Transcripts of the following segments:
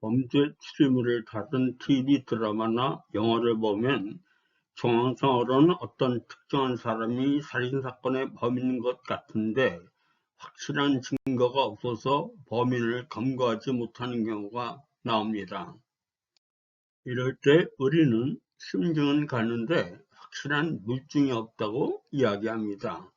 범죄 추리물을 다룬 TV 드라마나 영화를 보면 정황상으로는 어떤 특정한 사람이 살인사건의 범인인 것 같은데 확실한 증거가 없어서 범인을 검거하지 못하는 경우가 나옵니다. 이럴 때 우리는 심증은 가는데 확실한 물증이 없다고 이야기합니다.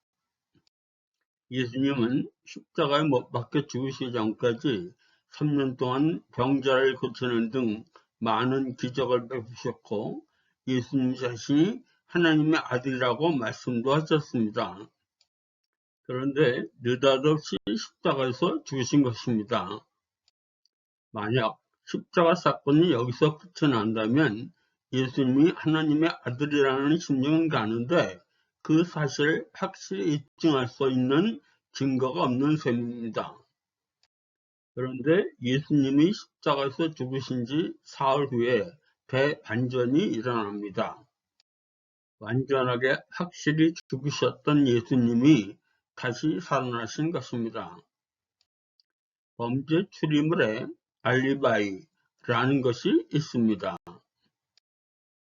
예수님은 십자가에 못 박혀 죽으시기 전까지 3년 동안 병자를 고치는 등 많은 기적을 베푸셨고 예수님 자신이 하나님의 아들이라고 말씀도 하셨습니다. 그런데 느닷없이 십자가에서 죽으신 것입니다. 만약 십자가 사건이 여기서 끝이 난다면 예수님이 하나님의 아들이라는 심증은 가는데 그 사실을 확실히 입증할 수 있는 증거가 없는 셈입니다. 그런데 예수님이 십자가에서 죽으신 지 사흘 후에 대반전이 일어납니다. 완전하게 확실히 죽으셨던 예수님이 다시 살아나신 것입니다. 범죄 추리물에 알리바이라는 것이 있습니다.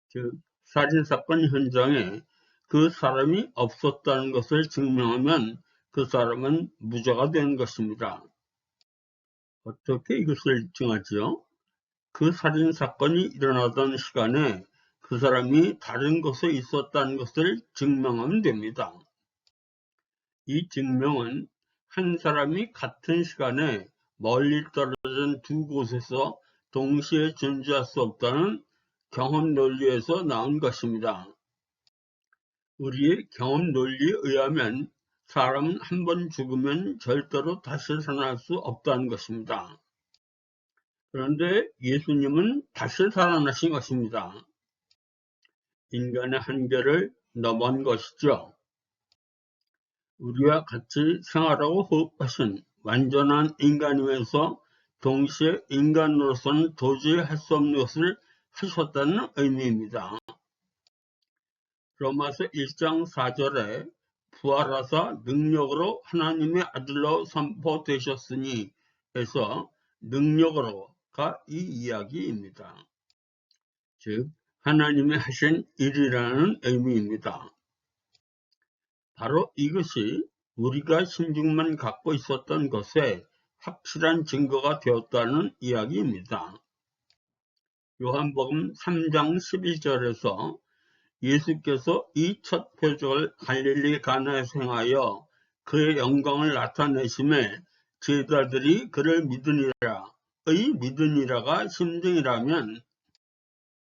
즉, 살인사건 현장에 그 사람이 없었다는 것을 증명하면 그 사람은 무죄가 되는 것입니다. 어떻게 이것을 증하지요? 그 살인사건이 일어나던 시간에 그 사람이 다른 곳에 있었다는 것을 증명하면 됩니다. 이 증명은 한 사람이 같은 시간에 멀리 떨어진 두 곳에서 동시에 존재할 수 없다는 경험 논리에서 나온 것입니다. 우리의 경험 논리에 의하면 사람은 한 번 죽으면 절대로 다시 살아날 수 없다는 것입니다. 그런데 예수님은 다시 살아나신 것입니다. 인간의 한계를 넘은 것이죠. 우리와 같이 생활하고 호흡하신 완전한 인간이면서 동시에 인간으로서는 도저히 할 수 없는 것을 하셨다는 의미입니다. 로마서 1장 4절에 부활하사 능력으로 하나님의 아들로 선포되셨으니 해서 능력으로가 이 이야기입니다. 즉 하나님이 하신 일이라는 의미입니다. 바로 이것이 우리가 심증만 갖고 있었던 것에 확실한 증거가 되었다는 이야기입니다. 요한복음 3장 11절에서 예수께서 이 첫 표적을 갈릴리 가나에서 행하여 그의 영광을 나타내심에 제자들이 그를 믿으니라. 의 믿으니라가 심증이라면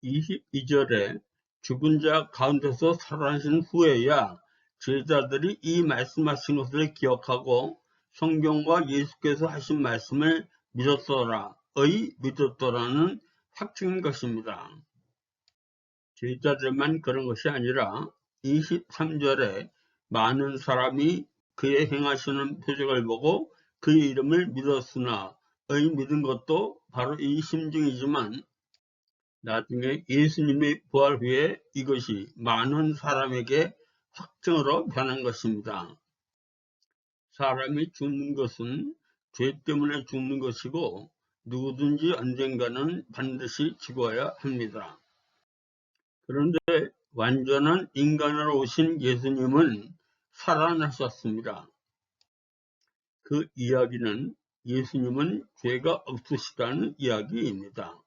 22절에 죽은 자 가운데서 살아나신 후에야 제자들이 이 말씀하신 것을 기억하고 성경과 예수께서 하신 말씀을 믿었더라. 의 믿었더라는 확증인 것입니다. 제자들만 그런 것이 아니라 23절에 많은 사람이 그의 행하시는 표적을 보고 그의 이름을 믿었으나 의 믿은 것도 바로 이 심증이지만 나중에 예수님의 부활 후에 이것이 많은 사람에게 확증으로 변한 것입니다. 사람이 죽는 것은 죄 때문에 죽는 것이고 누구든지 언젠가는 반드시 죽어야 합니다. 그런데 완전한 인간으로 오신 예수님은 살아나셨습니다. 그 이야기는 예수님은 죄가 없으시다는 이야기입니다.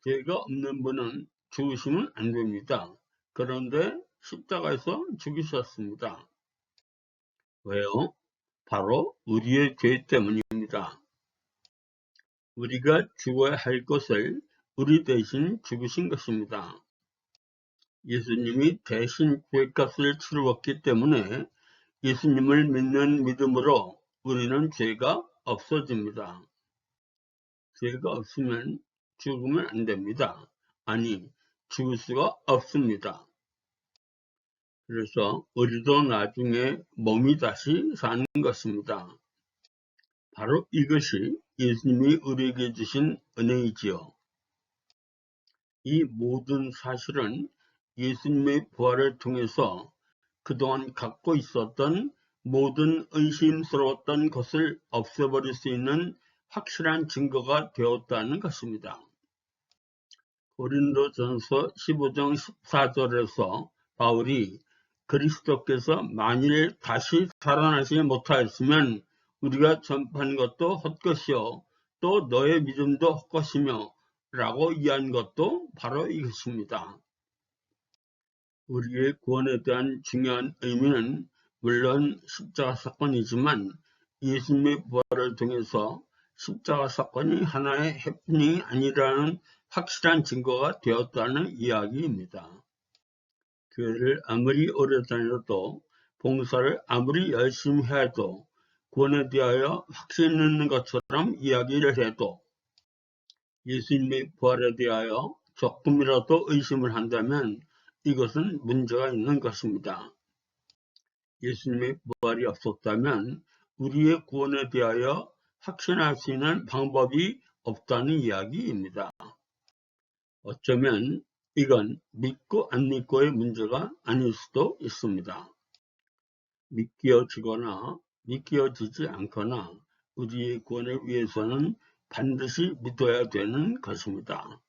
죄가 없는 분은 죽으시면 안 됩니다. 그런데 십자가에서 죽으셨습니다. 왜요? 바로 우리의 죄 때문입니다. 우리가 죽어야 할 것을 우리 대신 죽으신 것입니다. 예수님이 대신 죄값을 치루었기 때문에 예수님을 믿는 믿음으로 우리는 죄가 없어집니다. 죄가 없으면 죽으면 안 됩니다. 아니, 죽을 수가 없습니다. 그래서 우리도 나중에 몸이 다시 사는 것입니다. 바로 이것이 예수님이 우리에게 주신 은혜이지요. 이 모든 사실은 예수님의 부활을 통해서 그동안 갖고 있었던 모든 의심스러웠던 것을 없애버릴 수 있는 확실한 증거가 되었다는 것입니다. 고린도전서 15장 14절에서 바울이 그리스도께서 만일 다시 살아나시지 못하였으면 우리가 전파한 것도 헛것이요 또 너의 믿음도 헛것이며 라고 이해한 것도 바로 이것입니다. 우리의 구원에 대한 중요한 의미는 물론 십자가 사건이지만 예수님의 부활을 통해서 십자가 사건이 하나의 해프닝이 아니라는 확실한 증거가 되었다는 이야기입니다. 교회를 아무리 오래 다녀도 봉사를 아무리 열심히 해도 구원에 대하여 확신 있는 것처럼 이야기를 해도 예수님의 부활에 대하여 조금이라도 의심을 한다면 이것은 문제가 있는 것입니다. 예수님의 부활이 없었다면 우리의 구원에 대하여 확신할 수 있는 방법이 없다는 이야기입니다. 어쩌면 이건 믿고 안 믿고의 문제가 아닐 수도 있습니다. 믿겨지거나 믿겨지지 않거나 우리의 구원을 위해서는 반드시 믿어야 되는 것입니다.